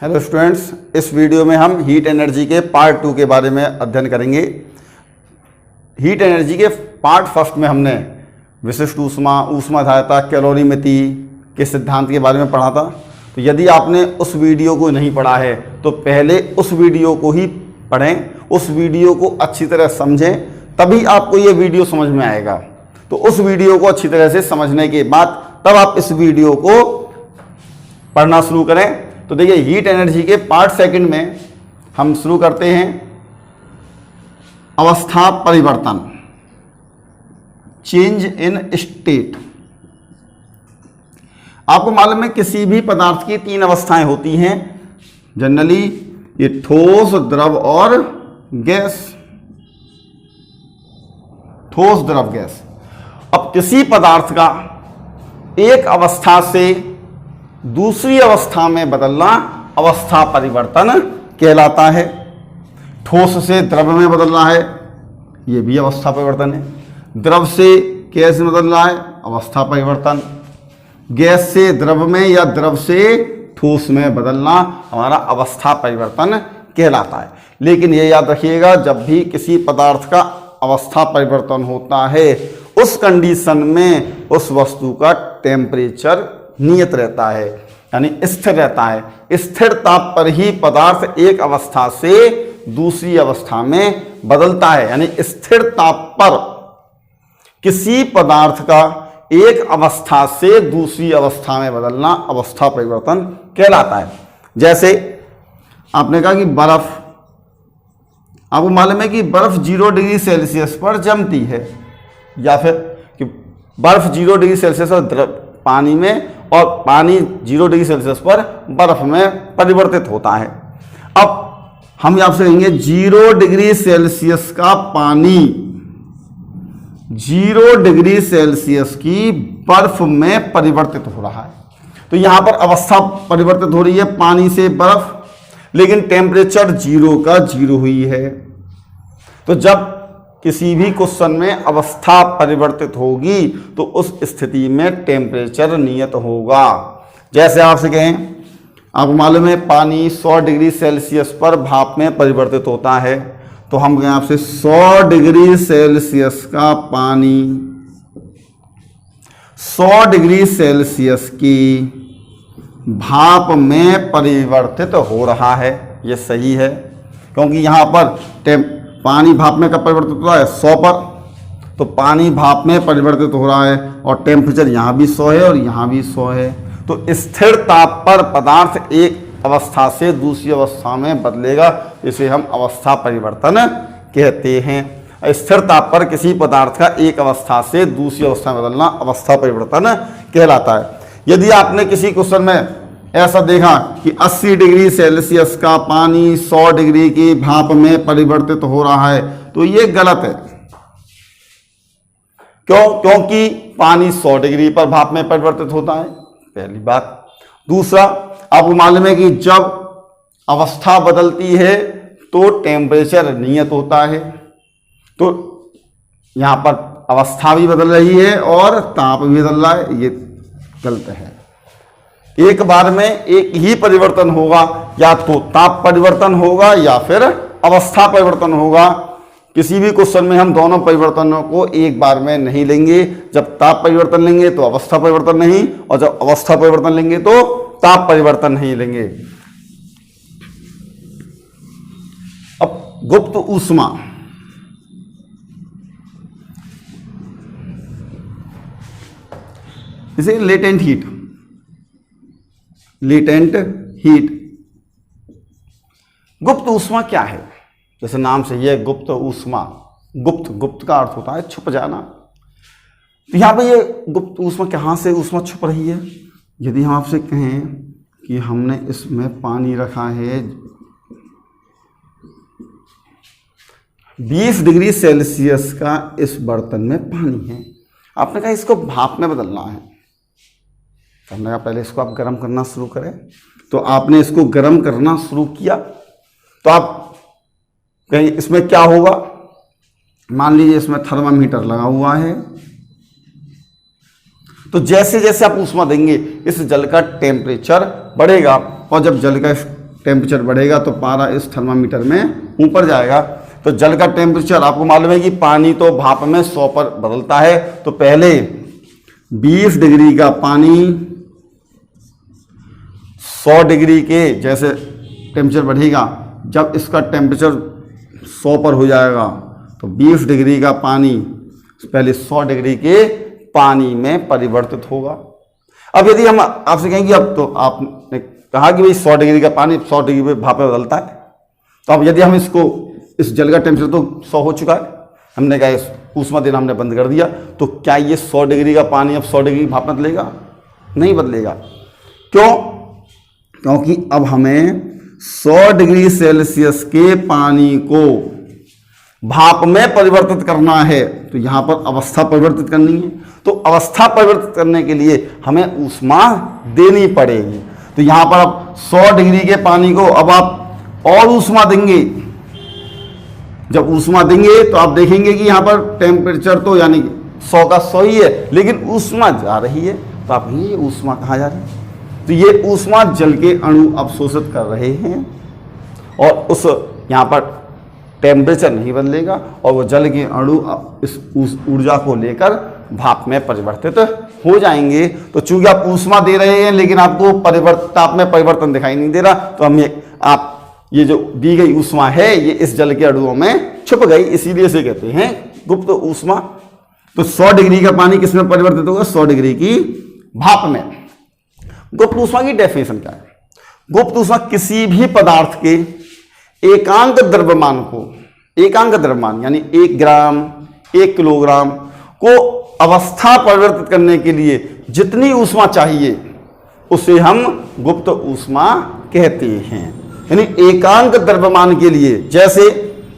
Hello students, इस video में हम हीट एनर्जी के पार्ट 2 के बारे में अध्ययन करेंगे। हीट एनर्जी के पार्ट फर्स्ट में हमने विशिष्ट ऊष्मा, ऊष्माधारिता, कैलोरीमिति के सिद्धांत के बारे में पढ़ा था। तो यदि आपने उस वीडियो को नहीं पढ़ा है तो पहले उस वीडियो को ही पढ़ें, उस वीडियो को अच्छी तरह समझें, तभी आपको ये वीडियो समझ में आएगा। तो उस वीडियो को अच्छी तरह से समझने के बाद तब आप इस वीडियो को पढ़ना शुरू करें। तो देखिए, हीट एनर्जी के पार्ट सेकंड में हम शुरू करते हैं अवस्था परिवर्तन, चेंज इन स्टेट। आपको मालूम है किसी भी पदार्थ की 3 अवस्थाएं होती हैं जनरली, ये ठोस, द्रव और गैस। ठोस, द्रव, गैस। अब किसी पदार्थ का एक अवस्था से दूसरी अवस्था में बदलना अवस्था परिवर्तन कहलाता है। ठोस से द्रव में बदलना है, यह भी अवस्था परिवर्तन है। द्रव से गैस में बदलना है, अवस्था परिवर्तन। गैस से द्रव में या द्रव से ठोस में बदलना हमारा अवस्था परिवर्तन कहलाता है। लेकिन यह याद रखिएगा, जब भी किसी पदार्थ का अवस्था परिवर्तन होता है उस कंडीशन में उस वस्तु का टेम्परेचर नियत रहता है, यानी स्थिर रहता है। स्थिर ताप पर ही पदार्थ एक अवस्था से दूसरी अवस्था में बदलता है, यानी स्थिर ताप पर किसी पदार्थ का एक अवस्था से दूसरी अवस्था में बदलना अवस्था परिवर्तन कहलाता है। जैसे आपने कहा कि बर्फ, आपको मालूम है कि बर्फ 0 डिग्री सेल्सियस पर जमती है, या फिर कि बर्फ 0 डिग्री सेल्सियस पर पानी में और पानी 0 डिग्री सेल्सियस पर बर्फ में परिवर्तित होता है। अब हम आपसे कहेंगे 0 डिग्री सेल्सियस का पानी 0 डिग्री सेल्सियस की बर्फ में परिवर्तित हो रहा है। तो यहां पर अवस्था परिवर्तित हो रही है पानी से बर्फ, लेकिन टेम्परेचर 0 का 0 हुई है। तो जब किसी भी क्वेश्चन में अवस्था परिवर्तित होगी तो उस स्थिति में टेम्परेचर नियत होगा। जैसे आपसे कहें, आपको मालूम है पानी 100 डिग्री सेल्सियस पर भाप में परिवर्तित होता है, तो हम कहें आपसे 100 डिग्री सेल्सियस का पानी 100 डिग्री सेल्सियस की भाप में परिवर्तित हो रहा है। यह सही है, क्योंकि यहां पर पानी भाप में कब परिवर्तित हो रहा है? 100 पर। तो पानी भाप में परिवर्तित हो रहा है और टेम्परेचर यहाँ भी 100 है और यहाँ भी 100 है। तो स्थिर ताप पर पदार्थ एक अवस्था से दूसरी अवस्था में बदलेगा, इसे हम अवस्था परिवर्तन कहते हैं। स्थिर ताप पर किसी पदार्थ का एक अवस्था से दूसरी अवस्था में बदलना अवस्था परिवर्तन कहलाता है। यदि आपने किसी क्वेश्चन में ऐसा देखा कि 80 डिग्री सेल्सियस का पानी 100 डिग्री की भाप में परिवर्तित हो रहा है, तो ये गलत है। क्योंकि पानी 100 डिग्री पर भाप में परिवर्तित होता है, पहली बात। दूसरा, आपको मालूम है कि जब अवस्था बदलती है तो टेम्परेचर नियत होता है। तो यहां पर अवस्था भी बदल रही है और ताप भी बदल रहा है, ये गलत है। एक बार में एक ही परिवर्तन होगा, या तो ताप परिवर्तन होगा या फिर अवस्था परिवर्तन होगा। किसी भी क्वेश्चन में हम दोनों परिवर्तनों को एक बार में नहीं लेंगे। जब ताप परिवर्तन लेंगे तो अवस्था परिवर्तन नहीं, और जब अवस्था परिवर्तन लेंगे तो ताप परिवर्तन नहीं लेंगे। अब गुप्त ऊष्मा, इसे लेटेंट हीट, लेटेंट हीट। गुप्त ऊष्मा क्या है? जैसे नाम से यह गुप्त ऊष्मा, गुप्त का अर्थ होता है छुप जाना। तो यहां पर ये गुप्त ऊष्मा, कहां से ऊष्मा छुप रही है? यदि हम आपसे कहें कि हमने इसमें पानी रखा है 20 डिग्री सेल्सियस का, इस बर्तन में पानी है, आपने कहा इसको भाप में बदलना है, तो हमने कहा पहले इसको आप गर्म करना शुरू करें। तो आपने इसको गर्म करना शुरू किया, तो आप कहीं इसमें क्या होगा? मान लीजिए इसमें थर्मामीटर लगा हुआ है, तो जैसे जैसे आप ऊष्मा देंगे इस जल का टेम्परेचर बढ़ेगा, और जब जल का टेम्परेचर बढ़ेगा तो पारा इस थर्मामीटर में ऊपर जाएगा। तो जल का टेम्परेचर आपको मालूम है कि पानी तो भाप में 100 पर बदलता है, तो पहले 20 डिग्री का पानी 100 डिग्री के जैसे टेम्परेचर बढ़ेगा, जब इसका टेम्परेचर 100 पर हो जाएगा तो 20 डिग्री का पानी पहले 100 डिग्री के पानी में परिवर्तित होगा। अब यदि हम आपसे कहें कि अब तो आपने कहा कि भाई 100 डिग्री का पानी 100 डिग्री पे भाप में बदलता है, तो अब यदि हम इसको इस जल का टेम्परेचर तो 100 हो चुका है, हमने कहा इस ऊष्मा देना हमने बंद कर दिया, तो क्या ये 100 डिग्री का पानी अब 100 डिग्री भाप में बदलेगा? नहीं बदलेगा। क्यों? क्योंकि अब हमें 100 डिग्री सेल्सियस के पानी को भाप में परिवर्तित करना है, तो यहां पर अवस्था परिवर्तित करनी है। तो अवस्था परिवर्तित करने के लिए हमें ऊष्मा देनी पड़ेगी। तो यहां पर अब 100 डिग्री के पानी को अब आप और ऊष्मा देंगे। जब ऊष्मा देंगे तो आप देखेंगे कि यहां पर टेम्परेचर तो यानी 100 का 100 ही है, लेकिन ऊष्मा जा रही है। तो आप ये ऊष्मा कहाँ जा रही है? तो ये ऊष्मा जल के अणु अवशोषित कर रहे हैं और उस यहाँ पर टेम्परेचर नहीं बदलेगा और वो जल के अणु उस ऊर्जा को लेकर भाप में परिवर्तित हो जाएंगे। तो चूंकि आप ऊष्मा दे रहे हैं लेकिन आपको ताप में परिवर्तन दिखाई नहीं दे रहा, तो हम ये जो दी गई ऊष्मा है ये इस जल के अणुओं में छुप गई, इसीलिए इसे कहते हैं गुप्त ऊष्मा। तो 100 डिग्री का पानी किस में परिवर्तित होगा? 100 डिग्री की भाप में। गुप्त ऊष्मा की डेफिनेशन क्या है? गुप्त ऊष्मा किसी भी पदार्थ के एकांक द्रव्यमान को, एकांक द्रव्यमान यानी 1 ग्राम 1 किलोग्राम को अवस्था परिवर्तित करने के लिए जितनी ऊष्मा चाहिए उसे हम गुप्त ऊष्मा कहते हैं। यानी एकांक द्रव्यमान के लिए, जैसे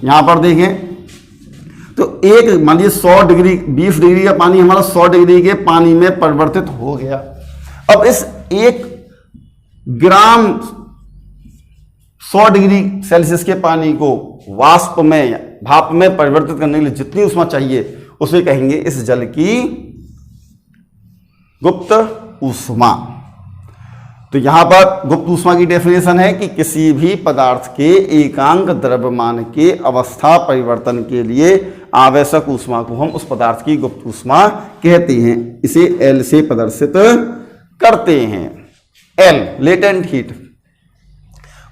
यहां पर देखें तो एक मान लीजिए 100 डिग्री 20 डिग्री का पानी हमारा 100 डिग्री के पानी में परिवर्तित हो गया। अब इस 1 ग्राम 100 डिग्री सेल्सियस के पानी को वाष्प में भाप में परिवर्तित करने के लिए जितनी ऊष्मा चाहिए उसे कहेंगे इस जल की गुप्त ऊष्मा। तो यहां पर गुप्त ऊष्मा की डेफिनेशन है कि किसी भी पदार्थ के एकांक द्रव्यमान के अवस्था परिवर्तन के लिए आवश्यक ऊष्मा को हम उस पदार्थ की गुप्त ऊष्मा कहते हैं। इसे L से प्रदर्शित करते हैं। L latent heat.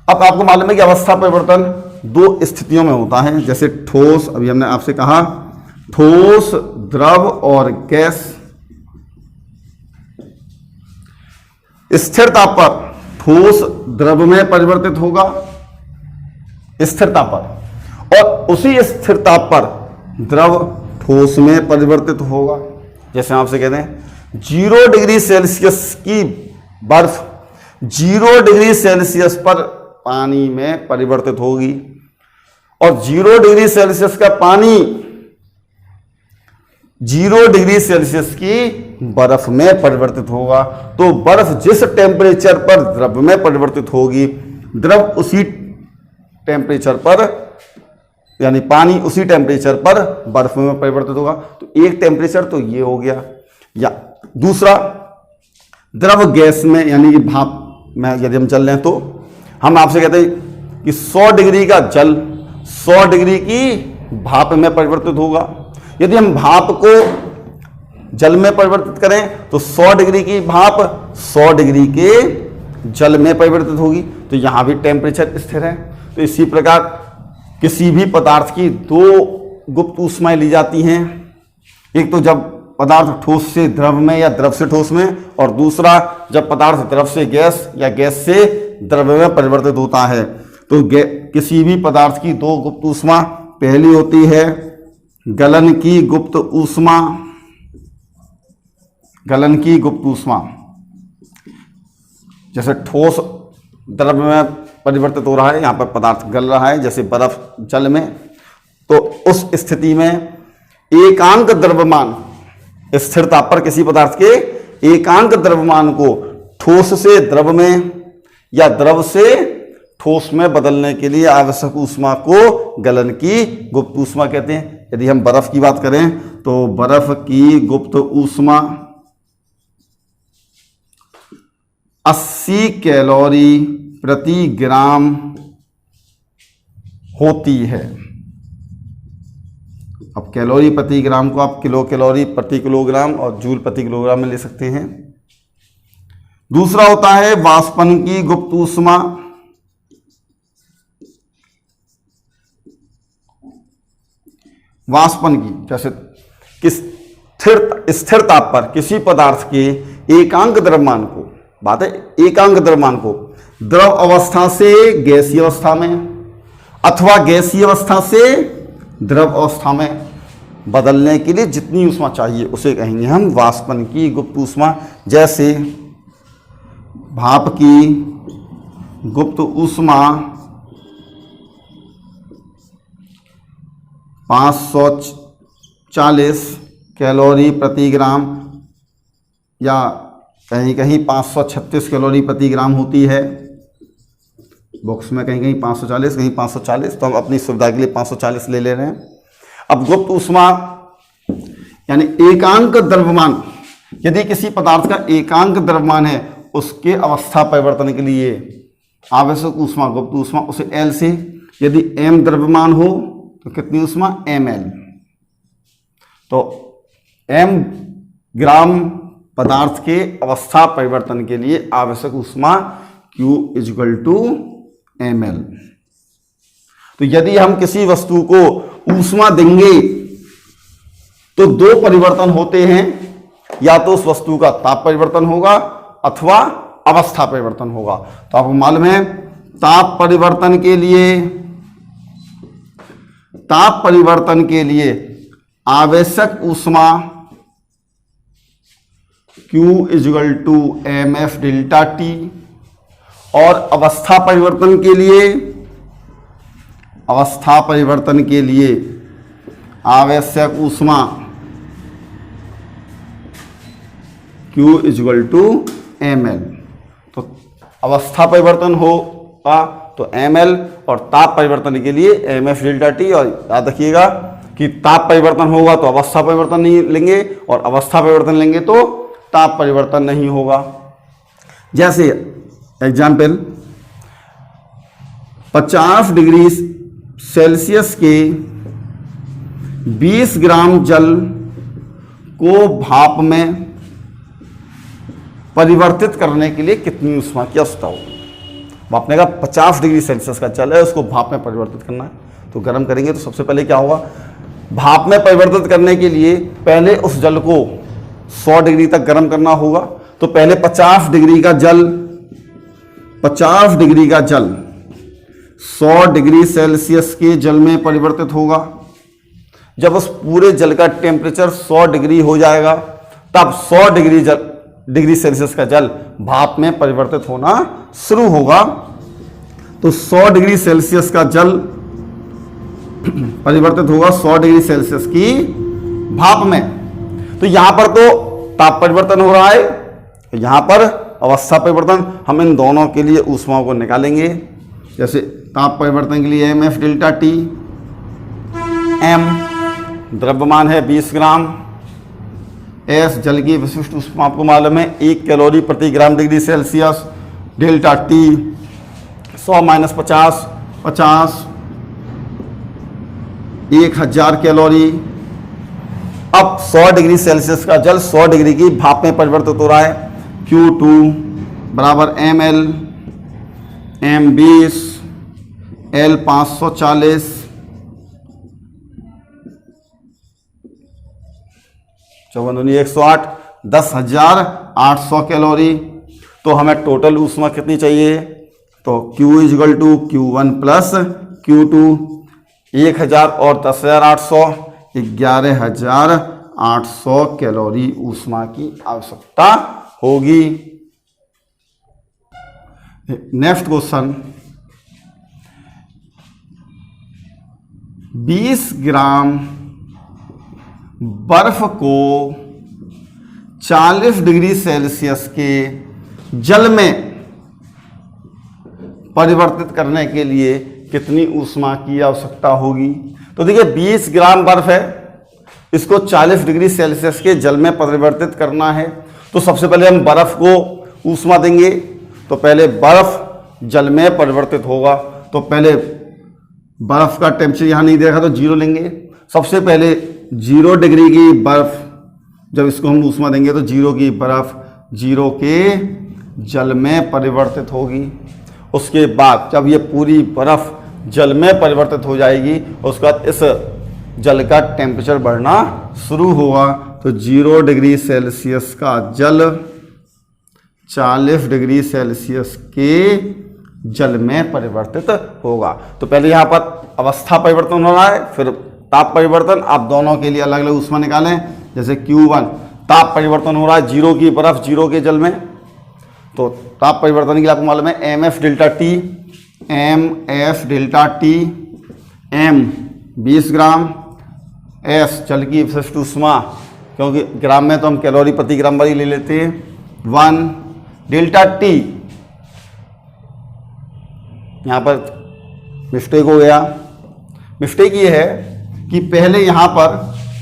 अब आपको मालूम है कि अवस्था परिवर्तन 2 स्थितियों में होता है, जैसे ठोस, अभी हमने आपसे कहा ठोस, द्रव और गैस। स्थिरता पर ठोस द्रव में परिवर्तित होगा स्थिरता पर, और उसी स्थिरता पर द्रव ठोस में परिवर्तित होगा। जैसे आपसे कहते हैं 0 डिग्री सेल्सियस की बर्फ 0 डिग्री सेल्सियस पर पानी में परिवर्तित होगी और 0 डिग्री सेल्सियस का पानी 0 डिग्री सेल्सियस की बर्फ में परिवर्तित होगा। तो बर्फ जिस टेम्परेचर पर द्रव में परिवर्तित होगी, द्रव उसी टेम्परेचर पर यानी पानी उसी टेम्परेचर पर बर्फ में परिवर्तित होगा। तो एक टेम्परेचर तो ये हो गया। या दूसरा, द्रव गैस में यानी कि भाप में यदि हम चल रहे हैं तो हम आपसे कहते हैं कि 100 डिग्री का जल 100 डिग्री की भाप में परिवर्तित होगा। यदि हम भाप को जल में परिवर्तित करें तो 100 डिग्री की भाप 100 डिग्री के जल में परिवर्तित होगी। तो यहां भी टेम्परेचर स्थिर है। तो इसी प्रकार किसी भी पदार्थ की 2 गुप्त ऊष्माएं ली जाती हैं। एक तो जब पदार्थ ठोस से द्रव में या द्रव से ठोस में, और दूसरा जब पदार्थ द्रव से गैस या गैस से द्रव में परिवर्तित होता है। तो किसी भी पदार्थ की 2 गुप्त ऊष्मा, पहली होती है गलन की गुप्त ऊष्मा। गलन की गुप्त ऊष्मा, जैसे ठोस द्रव में परिवर्तित हो रहा है, यहां पर पदार्थ गल रहा है जैसे बर्फ जल में, तो उस स्थिति में एकांक द्रव्यमान स्थिरता पर किसी पदार्थ के एकांक द्रव्यमान को ठोस से द्रव में या द्रव से ठोस में बदलने के लिए आवश्यक ऊष्मा को गलन की गुप्त ऊष्मा कहते हैं। यदि हम बर्फ की बात करें तो बर्फ की गुप्त ऊष्मा 80 कैलोरी प्रति ग्राम होती है। अब कैलोरी प्रति ग्राम को आप किलो कैलोरी प्रति किलोग्राम और जूल प्रति किलोग्राम में ले सकते हैं। दूसरा होता है वाष्पन की गुप्त ऊष्मा। वाष्पन की, जैसे किस स्थिर ताप पर किसी पदार्थ के एकांक द्रव्यमान को, बात है एकांक द्रव्यमान को, द्रव अवस्था से गैसीय अवस्था में अथवा गैसीय अवस्था से द्रव अवस्था में बदलने के लिए जितनी ऊष्मा चाहिए उसे कहेंगे हम वाष्पन की गुप्त ऊष्मा। जैसे भाप की गुप्त ऊष्मा 540 कैलोरी प्रति ग्राम या कहीं कहीं 536 कैलोरी प्रति ग्राम होती है। बॉक्स में कहीं कहीं 540 कहीं 540, तो हम अपनी सुविधा के लिए 540 ले रहे हैं। अब गुप्त ऊष्मा यानी एकांक द्रव्यमान, यदि किसी पदार्थ का एकांक द्रव्यमान है उसके अवस्था परिवर्तन के लिए आवश्यक ऊष्मा गुप्त ऊष्मा, उसे एल से, यदि एम द्रव्यमान हो तो कितनी ऊष्मा ml। तो m ग्राम पदार्थ के अवस्था परिवर्तन के लिए आवश्यक ऊष्मा Q = ml। तो यदि हम किसी वस्तु को ऊष्मा देंगे तो दो परिवर्तन होते हैं, या तो उस वस्तु का ताप परिवर्तन होगा अथवा अवस्था परिवर्तन होगा। तो आपको मालूम है ताप परिवर्तन के लिए आवश्यक ऊष्मा Q = mf डेल्टा T, और अवस्था परिवर्तन के लिए आवश्यक ऊष्मा Q = ml। तो अवस्था परिवर्तन होगा तो ml, और ताप परिवर्तन के लिए mf डेल्टा T। और याद रखिएगा कि ताप परिवर्तन होगा तो अवस्था परिवर्तन नहीं लेंगे, और अवस्था परिवर्तन लेंगे तो ताप परिवर्तन नहीं होगा। जैसे एग्जाम्पल 50 डिग्री सेल्सियस के 20 ग्राम जल को भाप में परिवर्तित करने के लिए कितनी ऊष्मा की आवश्यकता होगी। आपने कहा 50 डिग्री सेल्सियस का जल है, उसको भाप में परिवर्तित करना है, तो गर्म करेंगे। तो सबसे पहले क्या होगा, भाप में परिवर्तित करने के लिए पहले उस जल को 100 डिग्री तक गर्म करना होगा। तो पहले 50 डिग्री का जल 100 डिग्री सेल्सियस के जल में परिवर्तित होगा। जब उस पूरे जल का टेम्परेचर 100 डिग्री हो जाएगा तब 100 डिग्री सेल्सियस का जल भाप में परिवर्तित होना शुरू होगा। तो 100 डिग्री सेल्सियस का जल परिवर्तित होगा 100 डिग्री सेल्सियस की भाप में। तो यहां पर तो ताप परिवर्तन हो रहा है, यहां पर अवस्था परिवर्तन। हम इन दोनों के लिए ऊष्माओं को निकालेंगे। जैसे ताप परिवर्तन के लिए mf डेल्टा T, m द्रव्यमान है 20 ग्राम, s जल की विशिष्ट ऊष्मा आपको मालूम है 1 कैलोरी प्रति gram degree Celsius, delta T 100 - 50 50 1000 calorie. अब 100 डिग्री सेल्सियस का जल 100 डिग्री की भाप में परिवर्तित हो रहा है। Q2 = ml, m 20, L 540, चौवन 108, 10,800 कैलोरी। तो हमें टोटल ऊष्मा कितनी चाहिए, तो Q = Q1 + Q2, 1000 और 10,800, 11,800 कैलोरी ऊष्मा की आवश्यकता होगी। नेक्स्ट क्वेश्चन, 20 ग्राम बर्फ को 40 डिग्री सेल्सियस के जल में परिवर्तित करने के लिए कितनी ऊष्मा की आवश्यकता होगी। तो देखिए 20 ग्राम बर्फ है, इसको 40 डिग्री सेल्सियस के जल में परिवर्तित करना है। तो सबसे पहले हम बर्फ को ऊष्मा देंगे। तो पहले बर्फ जल में परिवर्तित होगा। तो पहले बर्फ का टेम्परेचर यहाँ नहीं देखा तो 0 लेंगे। सबसे पहले 0 डिग्री की बर्फ, जब इसको हम ऊष्मा देंगे तो 0 की बर्फ 0 के जल में परिवर्तित होगी। उसके बाद जब ये पूरी बर्फ जल में परिवर्तित हो जाएगी, उसके बाद इस जल का टेम्परेचर बढ़ना शुरू होगा। तो 0 डिग्री सेल्सियस का जल 40 डिग्री सेल्सियस के जल में परिवर्तित होगा। तो पहले यहाँ पर अवस्था परिवर्तन हो रहा है, फिर ताप परिवर्तन। आप दोनों के लिए अलग अलग ऊष्मा निकालें। जैसे Q1 ताप परिवर्तन हो रहा है 0 की बर्फ 0 के जल में, तो ताप परिवर्तन के लिए आपको मालूम है mf delta T, mf delta T, m 20 ग्राम, s जल की विशिष्ट ऊष्मा, क्योंकि ग्राम में तो हम कैलोरी प्रति ग्राम वाली ले लेते हैं, 1 डेल्टा टी। यहाँ पर मिस्टेक हो गया। मिस्टेक ये है कि पहले यहाँ पर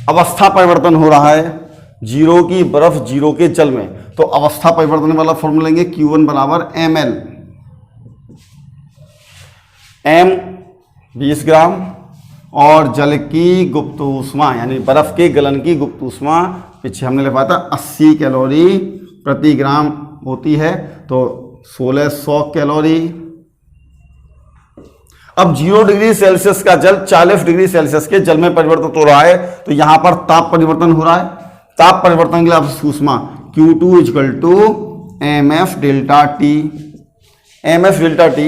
अवस्था परिवर्तन हो रहा है 0 की बर्फ 0 के जल में, तो अवस्था परिवर्तन वाला फॉर्मूला लेंगे Q1 बराबर ml, m 20 ग्राम और जल की गुप्त ऊष्मा यानी बर्फ के गलन की गुप्त ऊष्मा पीछे हमने लिखा था 80 कैलोरी प्रति ग्राम होती है, तो 1600 कैलोरी। अब 0 डिग्री सेल्सियस का जल 40 डिग्री सेल्सियस के जल में परिवर्तित हो रहा है, तो यहां पर ताप परिवर्तन हो रहा है। ताप परिवर्तन के लिए आप ऊष्मा Q2 equal to mf delta T, mf delta T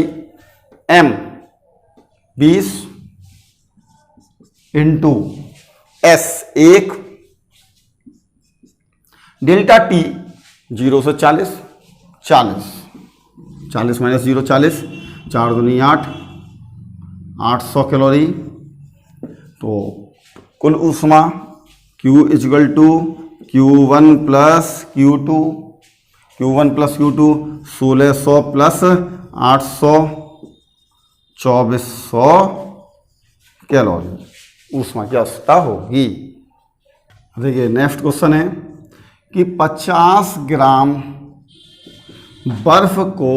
m 20 into s 1 delta T 0 से 40, 40 माइनस 0 40, 4 दूनी 8, 800 कैलोरी। तो कुल ऊष्मा Q equal to Q1 plus Q2, Q1 plus Q2 1600 plus 800 2400 calorie ऊष्मा की आवश्यकता होगी। देखिए नेक्स्ट क्वेश्चन है कि 50 ग्राम बर्फ को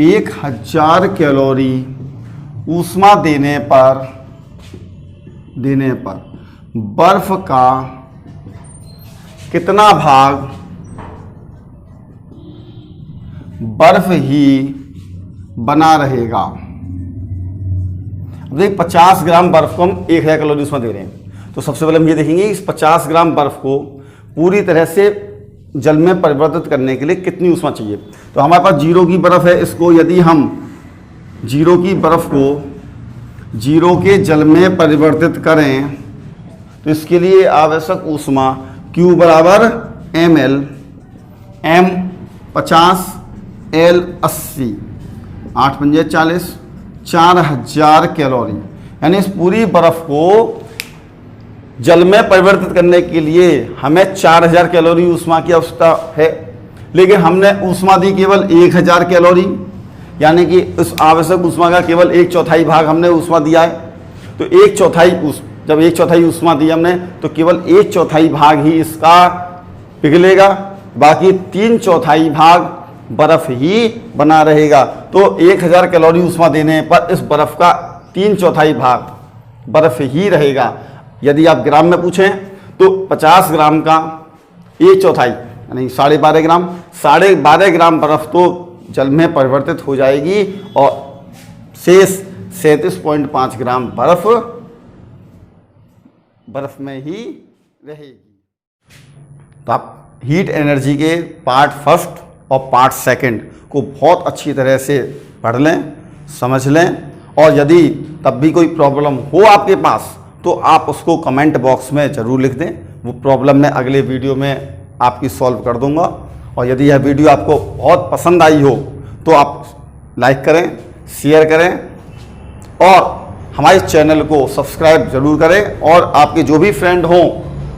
1000 कैलोरी ऊष्मा देने पर बर्फ का कितना भाग बर्फ ही बना रहेगा। देखिए 50 ग्राम बर्फ को हम 1000 कैलोरी ऊष्मा दे रहे हैं, तो सबसे पहले हम ये देखेंगे इस 50 ग्राम बर्फ को पूरी तरह से जल में परिवर्तित करने के लिए कितनी ऊष्मा चाहिए। तो हमारे पास 0 की बर्फ है, इसको यदि हम 0 की बर्फ को 0 के जल में परिवर्तित करें तो इसके लिए आवश्यक ऊष्मा Q बराबर ml, m 50, l 80, 8 पंजे 40, 4000 कैलोरी। यानी इस पूरी बर्फ को जल में परिवर्तित करने के लिए हमें 4000 कैलोरी ऊष्मा की आवश्यकता है, लेकिन हमने ऊष्मा दी केवल 1000 कैलोरी, यानी कि उस आवश्यक ऊष्मा का केवल 1/4 भाग हमने ऊष्मा दिया है। तो 1/4 जब 1/4 ऊष्मा दी हमने तो केवल 1/4 भाग ही इसका पिघलेगा, बाकी 3/4 भाग बर्फ ही बना रहेगा। तो 1000 कैलोरी ऊष्मा देने पर इस बर्फ का 3/4 भाग बर्फ ही रहेगा। यदि आप ग्राम में पूछें तो 50 ग्राम का 1/4 यानी 12.5 ग्राम, 12.5 ग्राम बर्फ तो जल में परिवर्तित हो जाएगी और शेष 37.5 ग्राम बर्फ में ही रहेगी। तो आप हीट एनर्जी के पार्ट फर्स्ट और पार्ट सेकंड को बहुत अच्छी तरह से पढ़ लें, समझ लें, और यदि तब भी कोई प्रॉब्लम हो आपके पास तो आप उसको कमेंट बॉक्स में ज़रूर लिख दें। वो प्रॉब्लम मैं अगले वीडियो में आपकी सॉल्व कर दूंगा। और यदि यह वीडियो आपको बहुत पसंद आई हो तो आप लाइक करें, शेयर करें और हमारे चैनल को सब्सक्राइब जरूर करें, और आपके जो भी फ्रेंड हों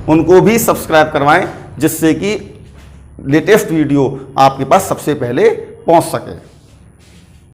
उनको भी सब्सक्राइब करवाएं, जिससे कि लेटेस्ट वीडियो आपके पास सबसे पहले पहुंच सके।